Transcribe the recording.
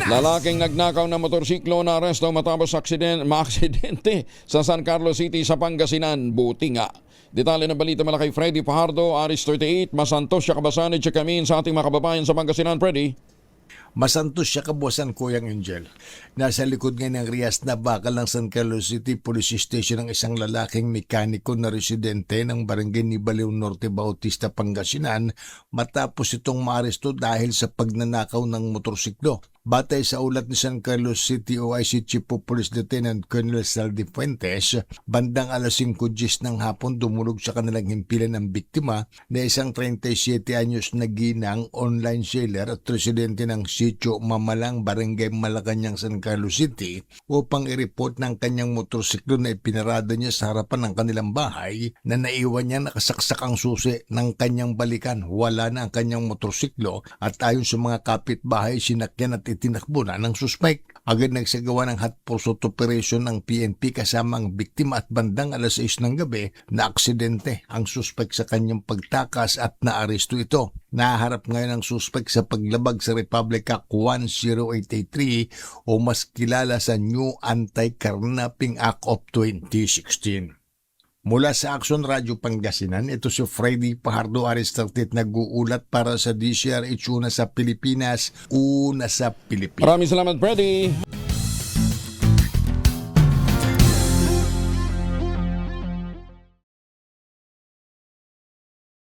Lalaking nagnakaw ng motorsiklo na aresto matapos maaksidente sa San Carlos City sa Pangasinan. Buti nga. Detalye ng balita mula kay Freddy Fajardo, Aris 38, Masantos siya kabasan at Chikamin sa ating mga kababayan sa Pangasinan. Freddy. Masantos siya kabuasan, Kuyang Angel. Nasa likod ngayon ng Rias na bakal ng San Carlos City Police Station ng isang lalaking mekaniko na residente ng barangay ni Baliw Norte, Bautista, Pangasinan matapos itong maaresto dahil sa pagnanakaw ng motorsiklo. Batay sa ulat ni San Carlos City OIC Chief of Police Lieutenant Colonel Saldi Fuentes, bandang alas 5:10 ng hapon dumulog sa kanilang himpilan ng biktima na isang 37 anyos na ginang online seller at residente ng Sitio Mamalang, Barangay Malacanang, San Carlos City upang i-report ng kanyang motorsiklo na ipinarada niya sa harapan ng kanilang bahay na naiwan niya nakasaksak ang susi ng kanyang balikan. Wala na ang kanyang motorsiklo at ayon sa mga kapitbahay sinakyan at itinakbo na ng suspect. Agad nagsagawa ng hot pursuit operation ng PNP kasama ang biktima at bandang alas 6 ng gabi na aksidente ang suspect sa kanyang pagtakas at naaresto ito. Naharap ngayon ang suspect sa paglabag sa Republic Act 10883 o mas kilala sa New Anti-Carnapping Act of 2016. Mula sa Action Radio Pangasinan, ito si Freddy Fajardo, Aris 38, nag-uulat para sa DCRH, una sa Pilipinas, una sa Pilipinas. Maraming salamat, Freddy.